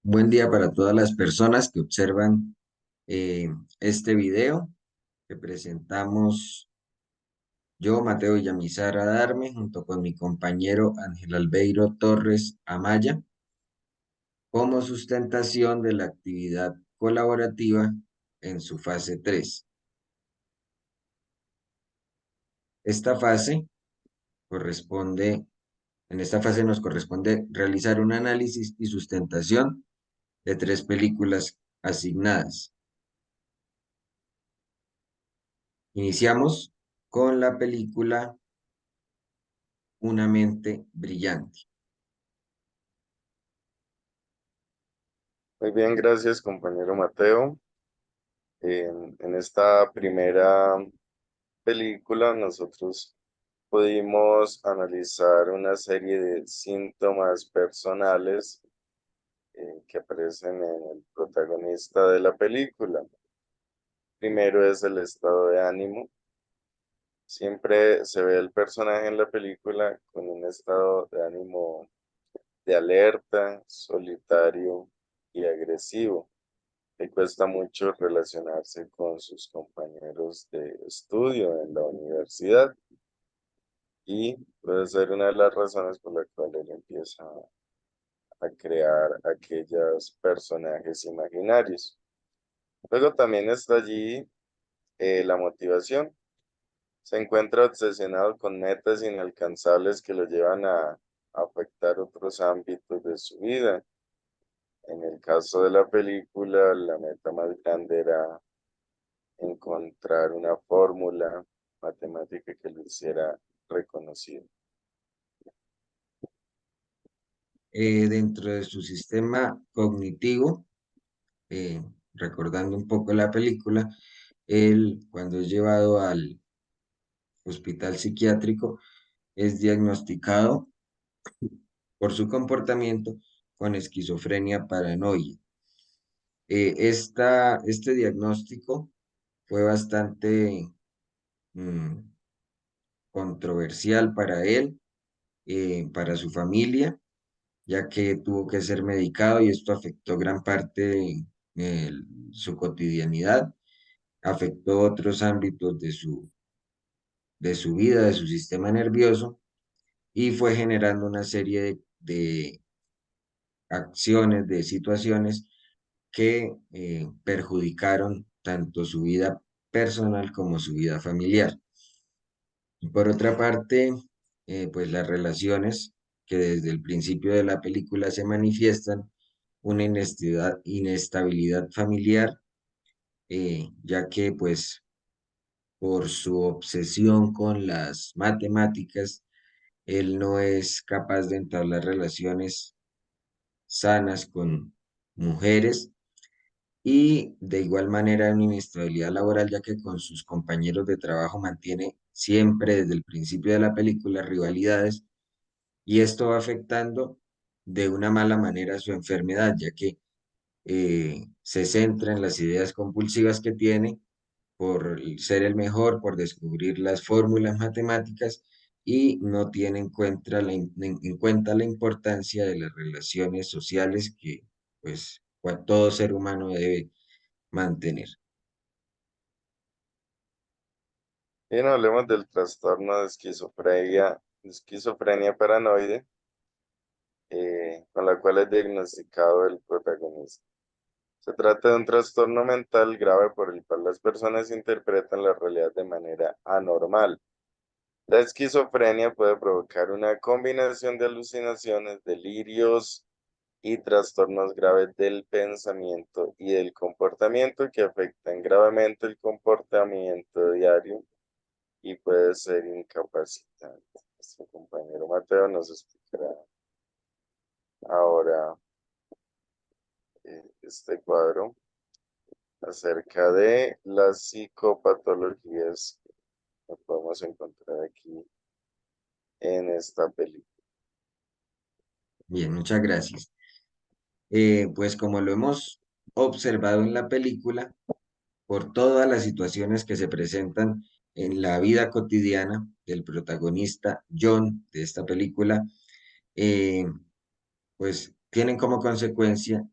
Buen día para todas las personas que observan eh, este video que presentamos yo, Mateo Villamizar Adarme, junto con mi compañero Ángel Albeiro Torres Amaya, como sustentación de la actividad colaborativa en su fase 3. Esta fase corresponde, en esta fase nos corresponde realizar un análisis y sustentación de 3 películas asignadas. Iniciamos con la película Una mente brillante. Muy bien, gracias compañero Mateo. En esta primera película nosotros pudimos analizar una serie de síntomas personales que aparecen en el protagonista de la película. Primero es el estado de ánimo. Siempre se ve el personaje en la película con un estado de ánimo de alerta, solitario y agresivo. Le cuesta mucho relacionarse con sus compañeros de estudio en la universidad y puede ser una de las razones por la cual él empieza a crear aquellos personajes imaginarios. Luego también está allí la motivación. Se encuentra obsesionado con metas inalcanzables que lo llevan a afectar otros ámbitos de su vida. En el caso de la película, la meta más grande era encontrar una fórmula matemática que lo hiciera reconocido. Dentro de su sistema cognitivo, recordando un poco la película, él cuando es llevado al hospital psiquiátrico es diagnosticado por su comportamiento con esquizofrenia paranoide. Este diagnóstico fue bastante mm, controversial para él, para su familia, ya que tuvo que ser medicado y esto afectó gran parte de su cotidianidad, afectó otros ámbitos de su vida, de su sistema nervioso, y fue generando una serie de acciones, de situaciones que perjudicaron tanto su vida personal como su vida familiar. Y por otra parte, pues las relaciones que desde el principio de la película se manifiestan, una inestabilidad familiar, ya que pues por su obsesión con las matemáticas, él no es capaz de entablar relaciones sanas con mujeres y de igual manera una inestabilidad laboral, ya que con sus compañeros de trabajo mantiene siempre desde el principio de la película rivalidades y esto va afectando de una mala manera su enfermedad, ya que se centra en las ideas compulsivas que tiene por ser el mejor, por descubrir las fórmulas matemáticas y no tiene en cuenta la importancia de las relaciones sociales que pues todo ser humano debe mantener. Bien, hablemos del trastorno de esquizofrenia paranoide, con la cual es diagnosticado el protagonista. Se trata de un trastorno mental grave por el cual las personas interpretan la realidad de manera anormal. La esquizofrenia puede provocar una combinación de alucinaciones, delirios y trastornos graves del pensamiento y del comportamiento que afectan gravemente el comportamiento diario y puede ser incapacitante. Nuestro compañero Mateo nos explicará ahora este cuadro acerca de las psicopatologías que podemos encontrar aquí en esta película. Bien, muchas gracias. Pues como lo hemos observado en la película, por todas las situaciones que se presentan en la vida cotidiana del protagonista John de esta película, eh, pues tienen como consecuencia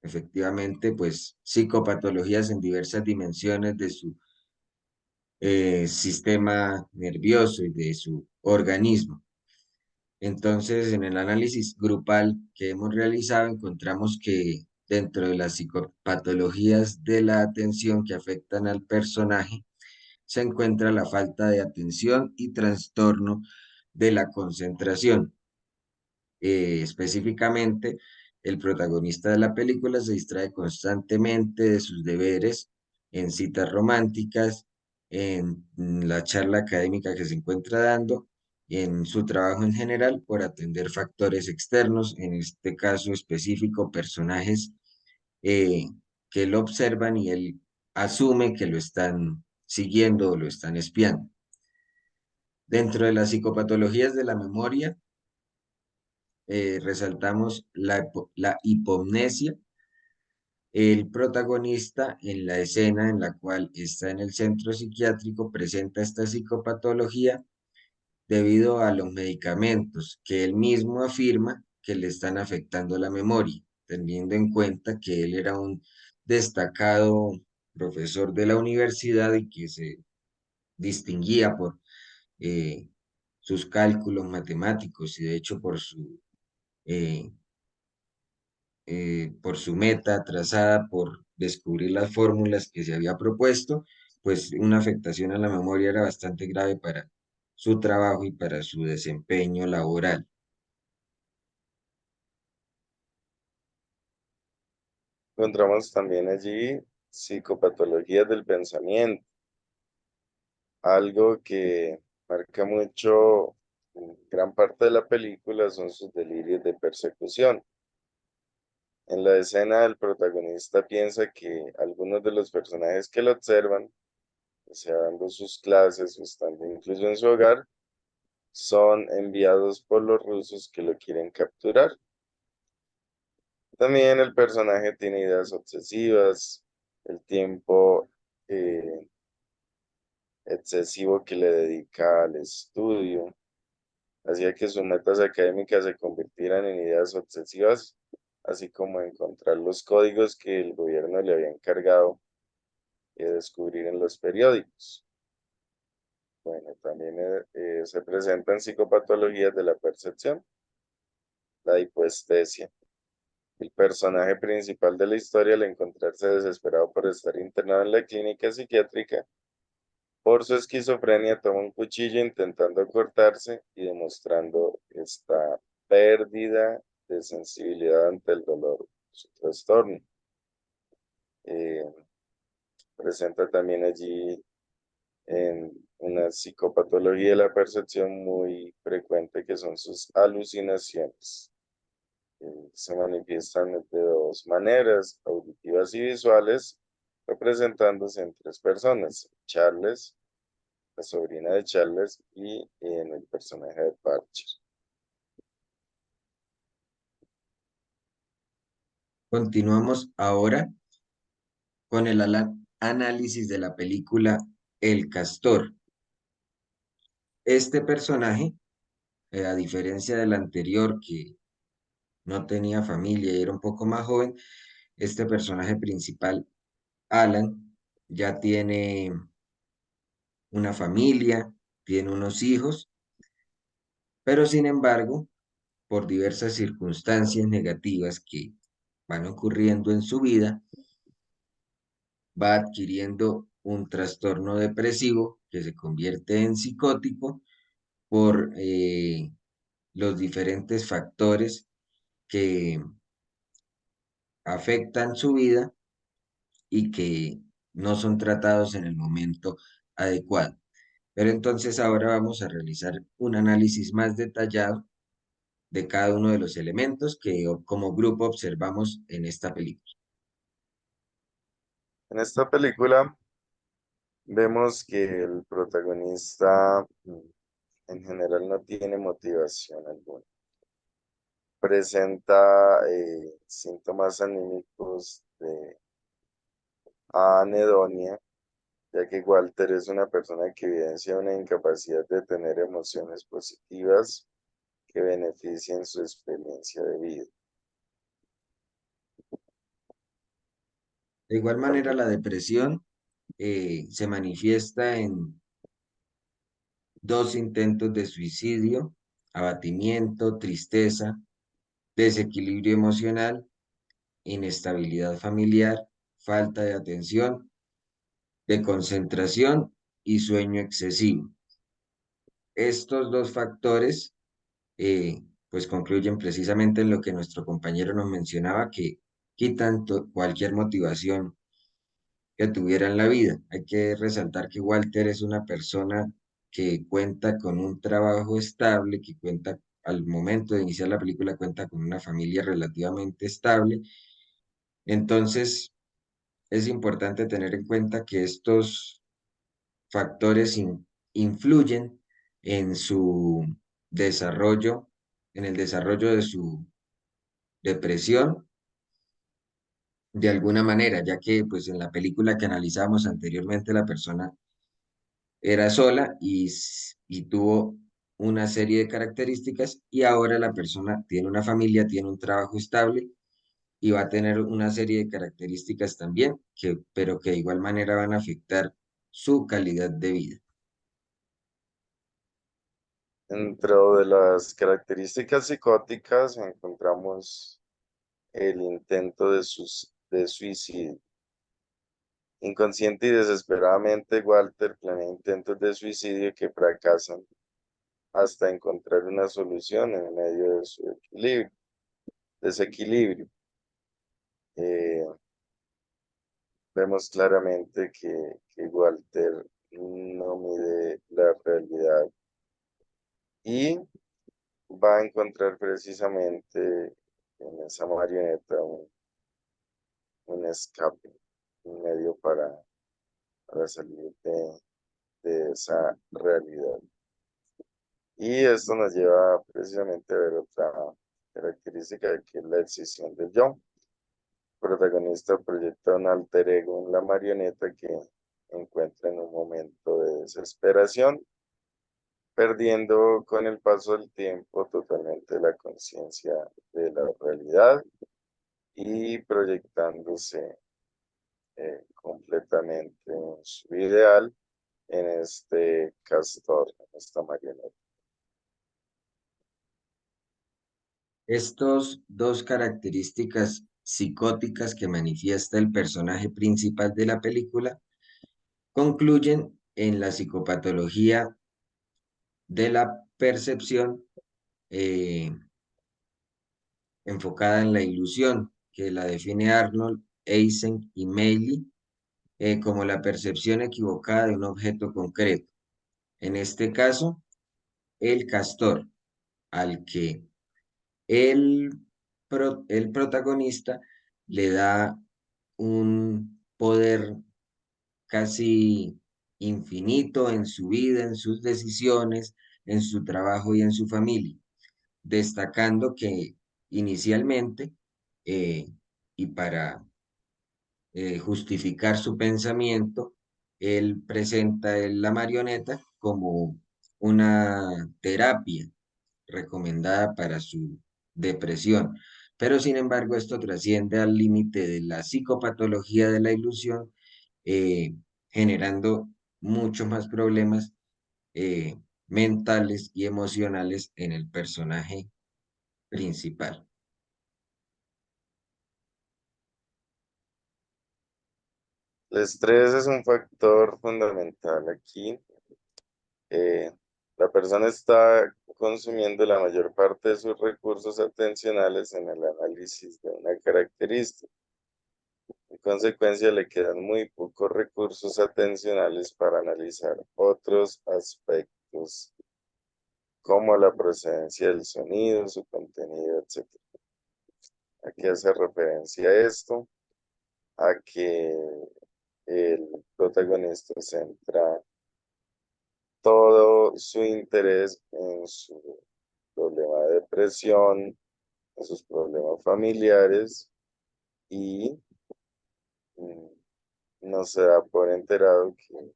efectivamente, pues psicopatologías en diversas dimensiones de su sistema nervioso y de su organismo. Entonces, en el análisis grupal que hemos realizado, encontramos que dentro de las psicopatologías de la atención que afectan al personaje, se encuentra la falta de atención y trastorno de la concentración. Específicamente, el protagonista de la película se distrae constantemente de sus deberes en citas románticas, en la charla académica que se encuentra dando, en su trabajo en general por atender factores externos, en este caso específico, personajes eh, que lo observan y él asume que lo están siguiendo o lo están espiando. Dentro de las psicopatologías de la memoria, resaltamos la hipomnesia. El protagonista en la escena en la cual está en el centro psiquiátrico presenta esta psicopatología debido a los medicamentos que él mismo afirma que le están afectando la memoria, teniendo en cuenta que él era un destacado profesor de la universidad y que se distinguía por eh, sus cálculos matemáticos y de hecho eh, por su meta trazada, por descubrir las fórmulas que se había propuesto, pues una afectación a la memoria era bastante grave para su trabajo y para su desempeño laboral. Encontramos también allí psicopatologías del pensamiento, algo que marca mucho gran parte de la película son sus delirios de persecución. En la escena, el protagonista piensa que algunos de los personajes que lo observan, o sea, dando sus clases o estando incluso en su hogar, son enviados por los rusos que lo quieren capturar. También el personaje tiene ideas obsesivas, el tiempo eh, excesivo que le dedica al estudio, hacía que sus metas académicas se convirtieran en ideas obsesivas, así como encontrar los códigos que el gobierno le había encargado de descubrir en los periódicos. Bueno, también se presentan psicopatologías de la percepción, la hipoestesia. El personaje principal de la historia, al encontrarse desesperado por estar internado en la clínica psiquiátrica, por su esquizofrenia toma un cuchillo intentando cortarse y demostrando esta pérdida de sensibilidad ante el dolor, su trastorno. Eh, Presenta también allí en una psicopatología de la percepción muy frecuente que son sus alucinaciones. Se manifiestan de dos maneras, auditivas y visuales, representándose en tres personas: Charles, la sobrina de Charles y en el personaje de Parcher. Continuamos ahora con el análisis de la película El Castor. Este personaje, a diferencia del anterior que no tenía familia y era un poco más joven, este personaje principal, Alan, ya tiene una familia, tiene unos hijos, pero sin embargo, por diversas circunstancias negativas que van ocurriendo en su vida, va adquiriendo un trastorno depresivo que se convierte en psicótico por los diferentes factores que afectan su vida y que no son tratados en el momento adecuado. Pero entonces ahora vamos a realizar un análisis más detallado de cada uno de los elementos que como grupo observamos en esta película. En esta película vemos que el protagonista en general no tiene motivación alguna. Presenta síntomas anímicos de anedonia, ya que Walter es una persona que evidencia una incapacidad de tener emociones positivas que beneficien su experiencia de vida. De igual manera, la depresión se manifiesta en dos intentos de suicidio, abatimiento, tristeza, desequilibrio emocional, inestabilidad familiar, falta de atención, de concentración y sueño excesivo. Estos dos factores pues concluyen precisamente en lo que nuestro compañero nos mencionaba, que quitan cualquier motivación que tuviera en la vida. Hay que resaltar que Walter es una persona que cuenta con un trabajo estable, que cuenta al momento de iniciar la película, cuenta con una familia relativamente estable. Entonces, es importante tener en cuenta que estos factores influyen en su desarrollo, en el desarrollo de su depresión de alguna manera, ya que pues en la película que analizamos anteriormente la persona era sola y tuvo una serie de características y ahora la persona tiene una familia, tiene un trabajo estable y va a tener una serie de características también, pero que de igual manera van a afectar su calidad de vida. Dentro de las características psicóticas encontramos el intento de suicidio. Inconsciente y desesperadamente, Walter planea intentos de suicidio que fracasan hasta encontrar una solución en medio de su desequilibrio. Eh, Vemos claramente que Walter no mide la realidad y va a encontrar precisamente en esa marioneta un escape, un medio para salir de esa realidad. Y esto nos lleva precisamente a ver otra característica que es la decisión del yo. El protagonista proyecta un alter ego en la marioneta que encuentra en un momento de desesperación, perdiendo con el paso del tiempo totalmente la conciencia de la realidad y proyectándose completamente en su ideal, en este castor, en esta marioneta. Estos dos características psicóticas que manifiesta el personaje principal de la película concluyen en la psicopatología de la percepción enfocada en la ilusión, que la define Arnold, Eysenck y Meili como la percepción equivocada de un objeto concreto. En este caso, el castor, al que el, el protagonista le da un poder casi infinito en su vida, en sus decisiones, en su trabajo y en su familia, destacando que inicialmente, eh, y para justificar su pensamiento, él presenta la marioneta como una terapia recomendada para su depresión. Pero sin embargo, esto trasciende al límite de la psicopatología de la ilusión, eh, generando muchos más problemas eh, mentales y emocionales en el personaje principal. El estrés es un factor fundamental aquí. Eh, la persona está consumiendo la mayor parte de sus recursos atencionales en el análisis de una característica. En consecuencia, le quedan muy pocos recursos atencionales para analizar otros aspectos como la procedencia del sonido, su contenido, etc. Aquí hace referencia a esto, a que el protagonista centra todo su interés en su problema de depresión, en sus problemas familiares y mm, no se da por enterado que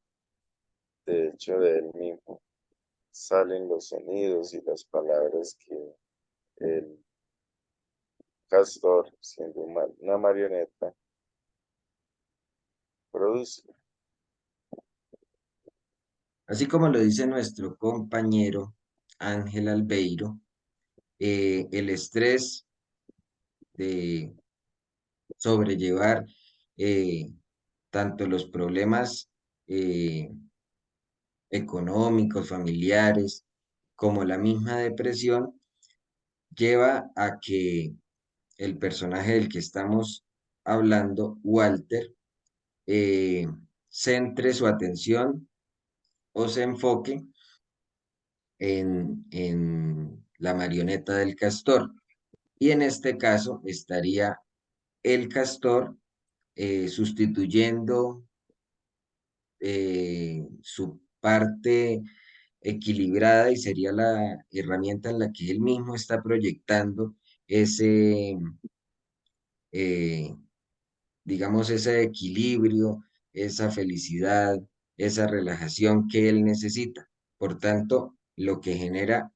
de hecho de él mismo salen los sonidos y las palabras que el castor, siendo una marioneta, produce. Así como lo dice nuestro compañero Ángel Albeiro, el estrés de sobrellevar eh, tanto los problemas eh, económicos, familiares, como la misma depresión, lleva a que el personaje del que estamos hablando, Walter, eh, centre su atención o se enfoque en la marioneta del castor. Y en este caso estaría el castor sustituyendo su parte equilibrada y sería la herramienta en la que él mismo está proyectando ese, eh, digamos, ese equilibrio, esa felicidad, esa relajación que él necesita. Por tanto, lo que genera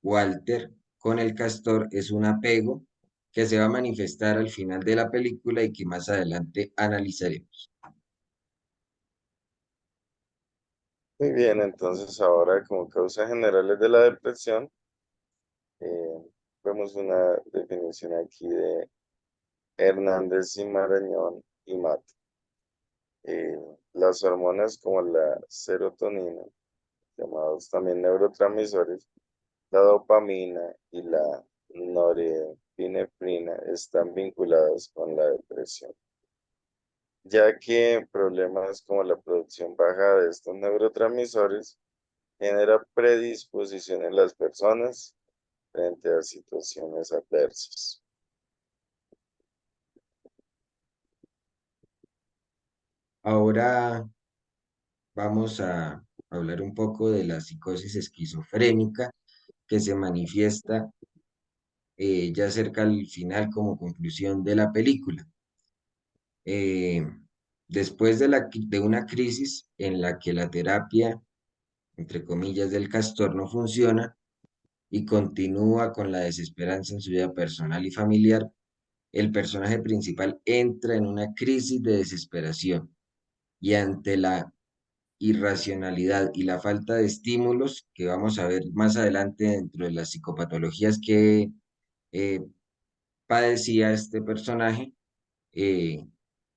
Walter con el castor es un apego que se va a manifestar al final de la película y que más adelante analizaremos. Muy bien, entonces ahora como causas generales de la depresión, eh, vemos una definición aquí de Hernández y Marañón y Mato. Las hormonas como la serotonina, llamados también neurotransmisores, la dopamina y la norepinefrina están vinculadas con la depresión, ya que problemas como la producción baja de estos neurotransmisores genera predisposición en las personas frente a situaciones adversas. Ahora vamos a hablar un poco de la psicosis esquizofrénica que se manifiesta ya cerca al final como conclusión de la película. Eh, Después de una crisis en la que la terapia, entre comillas, del castor no funciona y continúa con la desesperanza en su vida personal y familiar, el personaje principal entra en una crisis de desesperación y ante la irracionalidad y la falta de estímulos que vamos a ver más adelante dentro de las psicopatologías que eh, padecía este personaje, eh,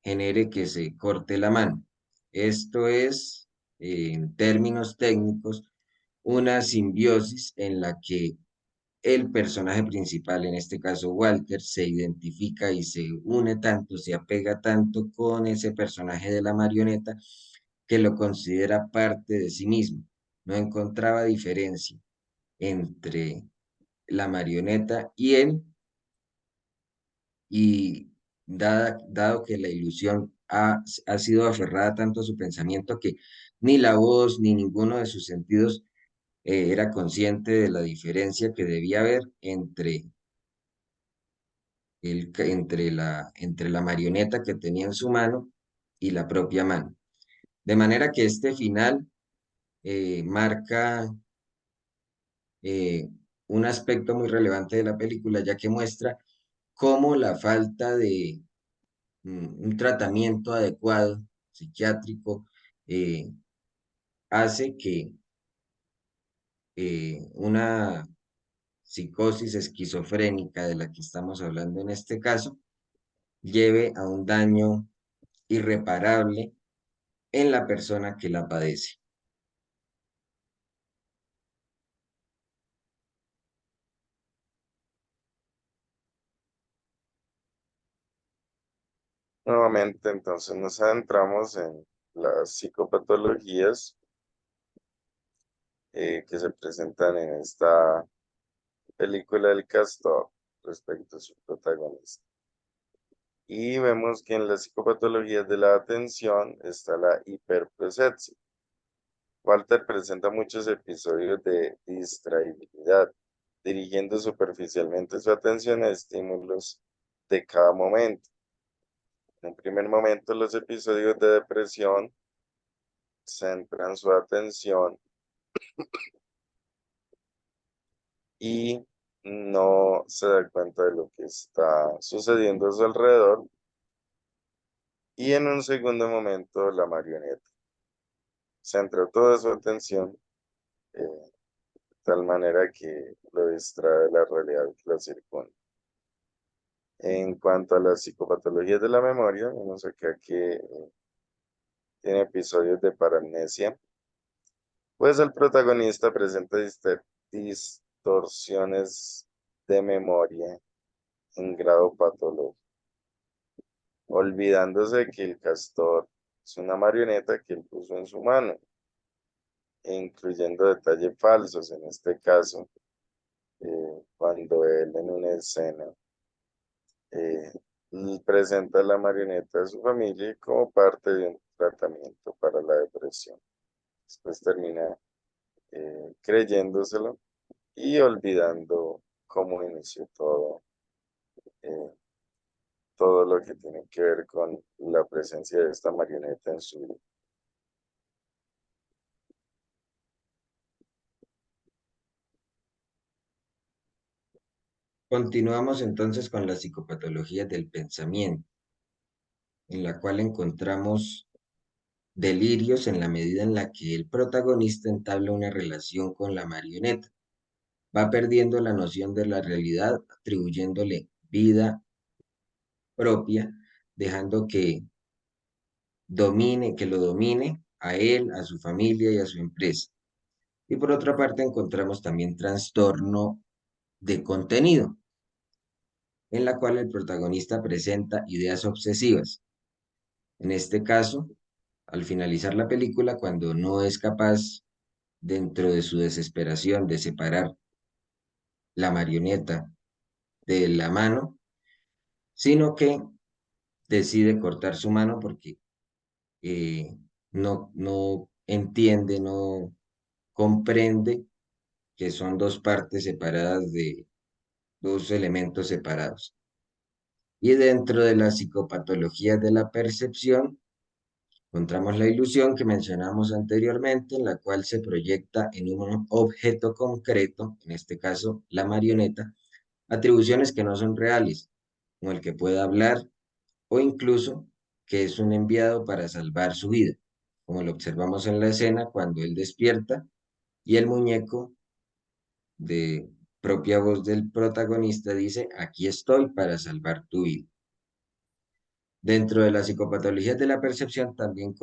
genere que se corte la mano. Esto es, en términos técnicos, una simbiosis en la que el personaje principal, en este caso Walter, se identifica y se une tanto, se apega tanto con ese personaje de la marioneta que lo considera parte de sí mismo. No encontraba diferencia entre la marioneta y él y dado que la ilusión ha sido aferrada tanto a su pensamiento que ni la voz ni ninguno de sus sentidos era consciente de la diferencia que debía haber entre la marioneta que tenía en su mano y la propia mano. De manera que este final marca eh, un aspecto muy relevante de la película, ya que muestra cómo la falta de un tratamiento adecuado psiquiátrico eh, hace que una psicosis esquizofrénica de la que estamos hablando en este caso lleve a un daño irreparable en la persona que la padece. Nuevamente, entonces nos adentramos en las psicopatologías que se presentan en esta película del castor respecto a su protagonista. Y vemos que en las psicopatologías de la atención está la hiperprosexia. Walter presenta muchos episodios de distraibilidad, dirigiendo superficialmente su atención a estímulos de cada momento. En un primer momento, los episodios de depresión centran su atención y no se da cuenta de lo que está sucediendo a su alrededor y en un segundo momento la marioneta. Centra toda su atención de tal manera que lo distrae de la realidad que lo circunda. En cuanto a las psicopatologías de la memoria, vemos acá que tiene episodios de paramnesia, pues el protagonista presenta distorsiones de memoria en grado patológico, olvidándose que el castor es una marioneta que él puso en su mano, e incluyendo detalles falsos, en este caso, cuando él en una escena eh, presenta la marioneta a su familia como parte de un tratamiento para la depresión. Después termina creyéndoselo y olvidando cómo inició eh, todo lo que tiene que ver con la presencia de esta marioneta en su vida. Continuamos entonces con la psicopatología del pensamiento, en la cual encontramos delirios en la medida en la que el protagonista entabla una relación con la marioneta. Va perdiendo la noción de la realidad, atribuyéndole vida propia, dejando que lo domine a él, a su familia y a su empresa. Y por otra parte encontramos también trastorno de contenido, en la cual el protagonista presenta ideas obsesivas. En este caso, al finalizar la película, cuando no es capaz, dentro de su desesperación, de separar la marioneta de la mano, sino que decide cortar su mano porque no entiende, no comprende que son dos partes separadas de dos elementos separados. Y dentro de la psicopatología de la percepción, encontramos la ilusión que mencionamos anteriormente, en la cual se proyecta en un objeto concreto, en este caso la marioneta, atribuciones que no son reales, como el que pueda hablar o incluso que es un enviado para salvar su vida, como lo observamos en la escena cuando él despierta y el muñeco de propia voz del protagonista dice, aquí estoy para salvar tu vida. Dentro de las psicopatologías de la percepción también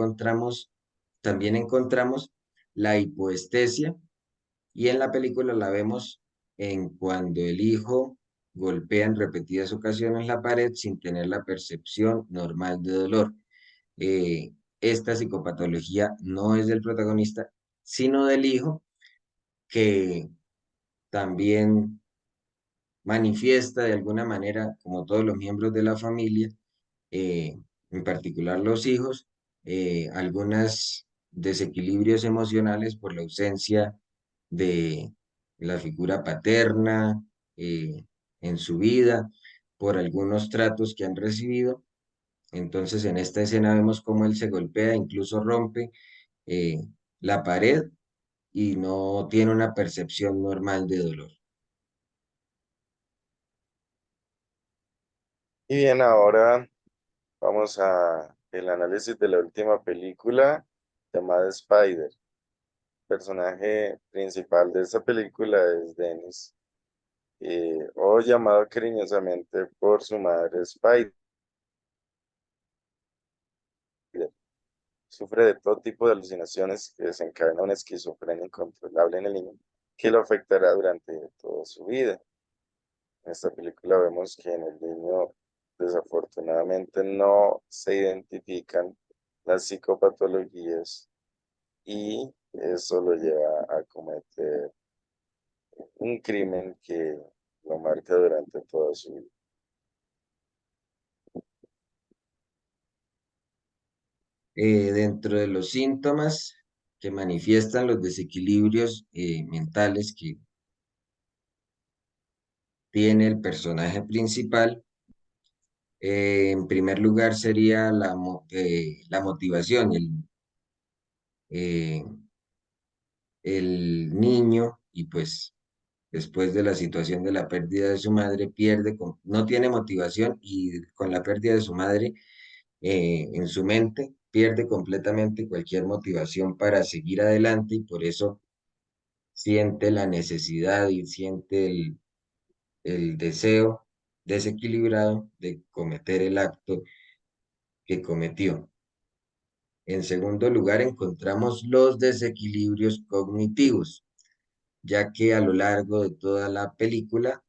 encontramos la hipoestesia y en la película la vemos en cuando el hijo golpea en repetidas ocasiones la pared sin tener la percepción normal de dolor. Esta psicopatología no es del protagonista, sino del hijo que también manifiesta de alguna manera, como todos los miembros de la familia, eh, en particular los hijos, algunos desequilibrios emocionales por la ausencia de la figura paterna en su vida, por algunos tratos que han recibido. Entonces, en esta escena vemos cómo él se golpea, incluso rompe eh, la pared y no tiene una percepción normal de dolor. Y bien, ahora vamos a el análisis de la última película llamada Spider. El personaje principal de esta película es Dennis, o llamado cariñosamente por su madre Spider. Sufre de todo tipo de alucinaciones que desencadena una esquizofrenia incontrolable en el niño, que lo afectará durante toda su vida. En esta película vemos que en el niño desafortunadamente no se identifican las psicopatologías y eso lo lleva a cometer un crimen que lo marca durante toda su vida. Dentro de los síntomas que manifiestan los desequilibrios mentales que tiene el personaje principal, en primer lugar sería la motivación. Eh, el niño, y pues después de la situación de la pérdida de su madre, no tiene motivación y con la pérdida de su madre en su mente, pierde completamente cualquier motivación para seguir adelante y por eso siente la necesidad y siente el deseo desequilibrado de cometer el acto que cometió. En segundo lugar, encontramos los desequilibrios cognitivos, ya que a lo largo de toda la película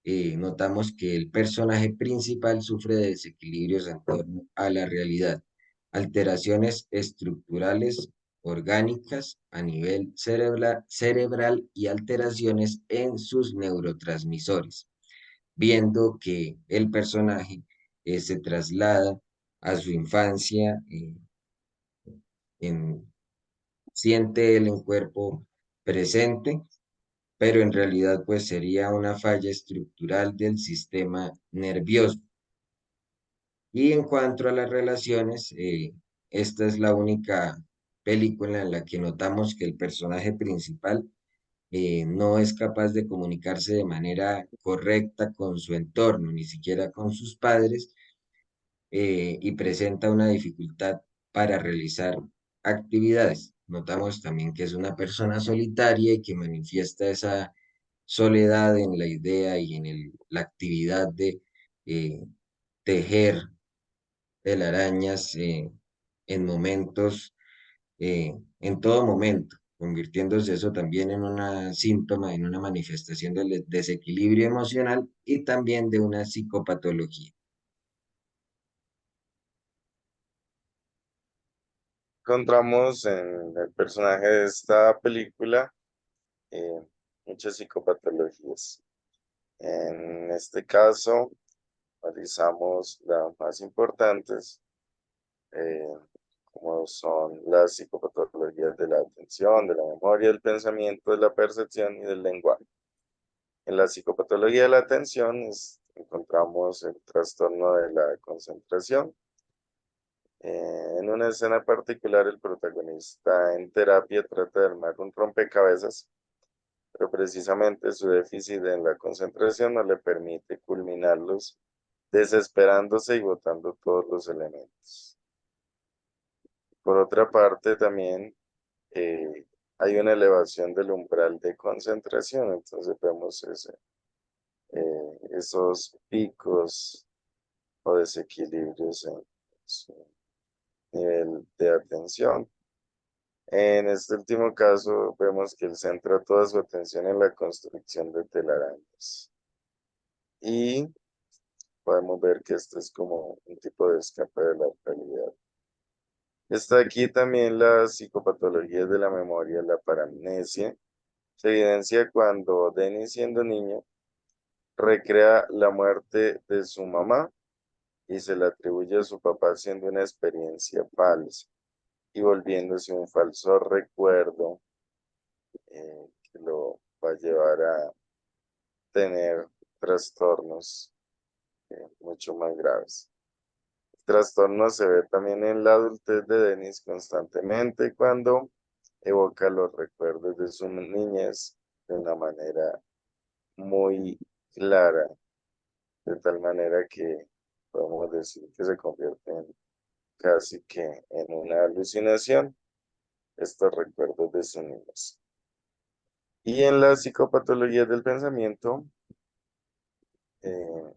notamos que el personaje principal sufre de desequilibrios en torno a la realidad, alteraciones estructurales orgánicas a nivel cerebral y alteraciones en sus neurotransmisores, viendo que el personaje se traslada a su infancia, siente él en cuerpo presente, pero en realidad pues sería una falla estructural del sistema nervioso. Y en cuanto a las relaciones, esta es la única película en la que notamos que el personaje principal no es capaz de comunicarse de manera correcta con su entorno, ni siquiera con sus padres, y presenta una dificultad para realizar actividades. Notamos también que es una persona solitaria y que manifiesta esa soledad en la idea y en la actividad de eh, tejer telarañas en momentos, en todo momento, convirtiéndose eso también en una síntoma, en una manifestación del desequilibrio emocional y también de una psicopatología. Encontramos en el personaje de esta película eh, muchas psicopatologías. En este caso, analizamos las más importantes, eh, como son las psicopatologías de la atención, de la memoria, del pensamiento, de la percepción y del lenguaje. En la psicopatología de la atención encontramos el trastorno de la concentración. En una escena particular, el protagonista en terapia trata de armar un rompecabezas, pero precisamente su déficit en la concentración no le permite culminarlos, desesperándose y botando todos los elementos. Por otra parte, también hay una elevación del umbral de concentración, entonces vemos esos picos o desequilibrios en su nivel de atención. En este último caso, vemos que él centra toda su atención en la construcción de telarañas. Y podemos ver que esto es como un tipo de escape de la realidad. Está aquí también la psicopatología de la memoria, la paramnesia. Se evidencia cuando Dennis, siendo niño, recrea la muerte de su mamá y se la atribuye a su papá siendo una experiencia falsa y volviéndose un falso recuerdo que lo va a llevar a tener trastornos mucho más graves. El trastorno se ve también en la adultez de Dennis constantemente cuando evoca los recuerdos de su niñez de una manera muy clara, de tal manera que podemos decir que se convierte en casi que en una alucinación estos recuerdos de su niñez. Y en la psicopatología del pensamiento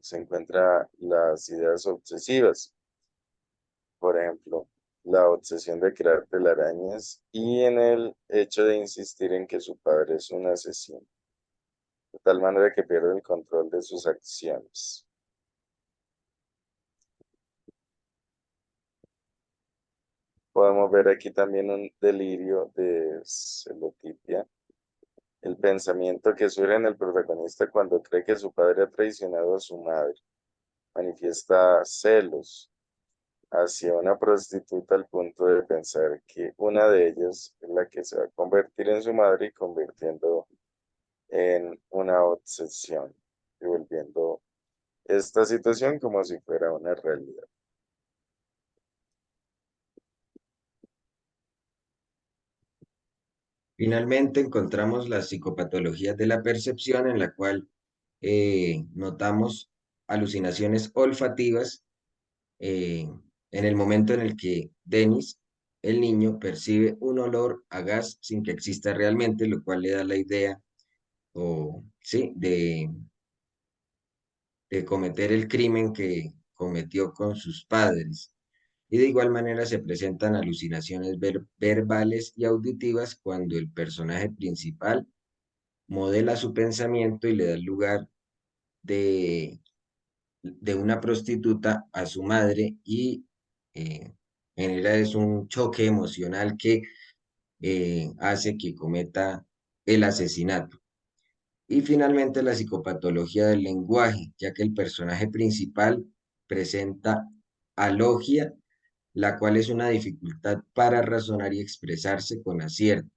se encuentran las ideas obsesivas, por ejemplo, la obsesión de crear telarañas y en el hecho de insistir en que su padre es un asesino, de tal manera que pierde el control de sus acciones. Podemos ver aquí también un delirio de celotipia, el pensamiento que surge en el protagonista cuando cree que su padre ha traicionado a su madre. Manifiesta celos hacia una prostituta al punto de pensar que una de ellas es la que se va a convertir en su madre y convirtiendo en una obsesión y volviendo esta situación como si fuera una realidad. Finalmente encontramos las psicopatologías de la percepción en la cual notamos alucinaciones olfativas, eh, en el momento en el que Dennis, el niño, percibe un olor a gas sin que exista realmente, lo cual le da la idea o, sí, de cometer el crimen que cometió con sus padres. Y de igual manera se presentan alucinaciones verbales y auditivas cuando el personaje principal modela su pensamiento y le da el lugar de, de una prostituta a su madre y eh, genera es un choque emocional que hace que cometa el asesinato. Y finalmente la psicopatología del lenguaje, ya que el personaje principal presenta alogia, la cual es una dificultad para razonar y expresarse con acierto.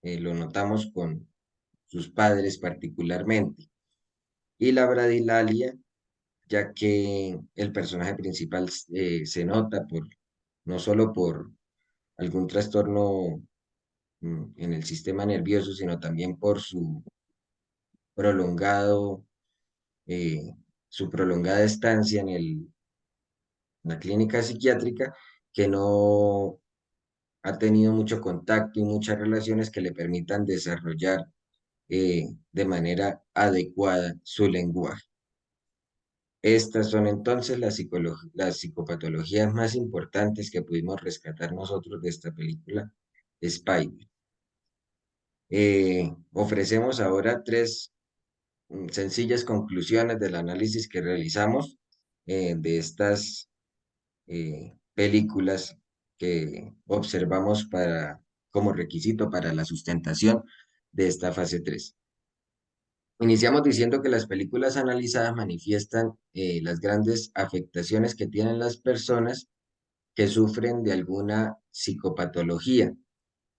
Lo notamos con sus padres particularmente. Y la bradilalia, ya que el personaje principal se nota no solo por algún trastorno en el sistema nervioso, sino también por prolongado, eh, su prolongada estancia en la clínica psiquiátrica, que no ha tenido mucho contacto y muchas relaciones que le permitan desarrollar de manera adecuada su lenguaje. Estas son entonces las psicopatologías más importantes que pudimos rescatar nosotros de esta película Spy. Ofrecemos ahora tres sencillas conclusiones del análisis que realizamos de estas películas que observamos como requisito para la sustentación de esta fase 3. Iniciamos diciendo que las películas analizadas manifiestan las grandes afectaciones que tienen las personas que sufren de alguna psicopatología,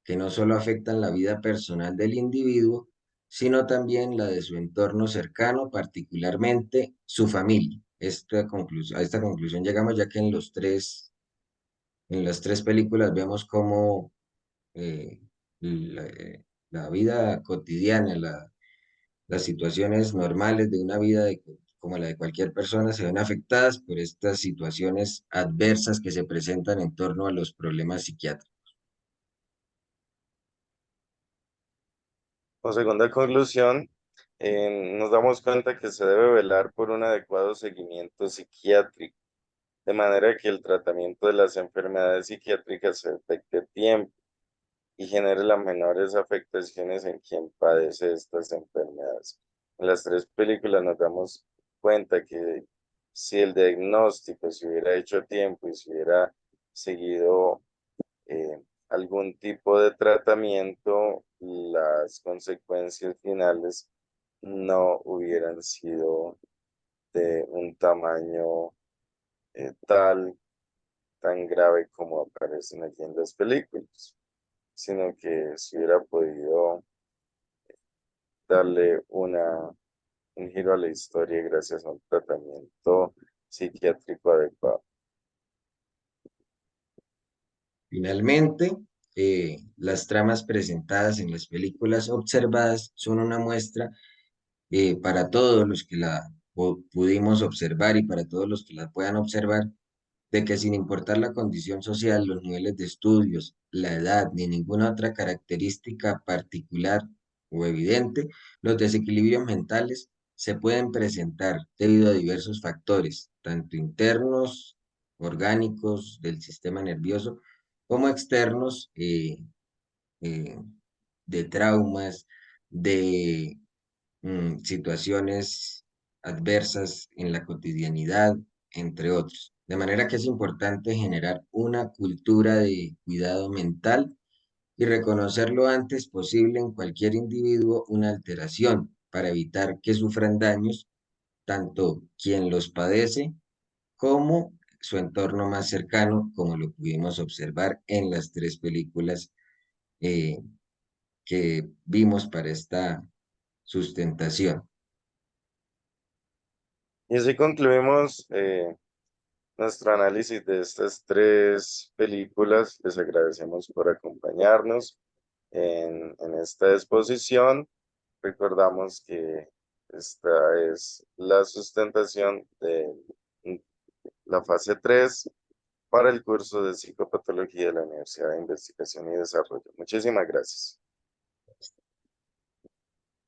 que no solo afectan la vida personal del individuo, sino también la de su entorno cercano, particularmente su familia. A esta conclusión llegamos ya que en las tres películas vemos cómo eh, la vida cotidiana, las situaciones normales de una vida como la de cualquier persona se ven afectadas por estas situaciones adversas que se presentan en torno a los problemas psiquiátricos. Como segunda conclusión, nos damos cuenta que se debe velar por un adecuado seguimiento psiquiátrico, de manera que el tratamiento de las enfermedades psiquiátricas se detecte a tiempo y genere las menores afectaciones en quien padece estas enfermedades. En las tres películas nos damos cuenta que si el diagnóstico se hubiera hecho a tiempo y se hubiera seguido algún tipo de tratamiento, las consecuencias finales no hubieran sido de un tamaño tan grave como aparecen aquí en las películas, sino que se hubiera podido darle un giro a la historia gracias a un tratamiento psiquiátrico adecuado. Finalmente, las tramas presentadas en las películas observadas son una muestra para todos los que pudimos observar y para todos los que la puedan observar, de que sin importar la condición social, los niveles de estudios, la edad ni ninguna otra característica particular o evidente, los desequilibrios mentales se pueden presentar debido a diversos factores, tanto internos, orgánicos del sistema nervioso, como externos eh, de traumas, de situaciones adversas en la cotidianidad, entre otros. De manera que es importante generar una cultura de cuidado mental y reconocer lo antes posible en cualquier individuo una alteración para evitar que sufran daños tanto quien los padece como su entorno más cercano, como lo pudimos observar en las tres películas eh, que vimos para esta sustentación. Y así concluimos nuestro análisis de estas tres películas. Les agradecemos por acompañarnos en esta exposición. Recordamos que esta es la sustentación de la fase 3 para el curso de psicopatología de la Universidad de Investigación y Desarrollo. Muchísimas gracias.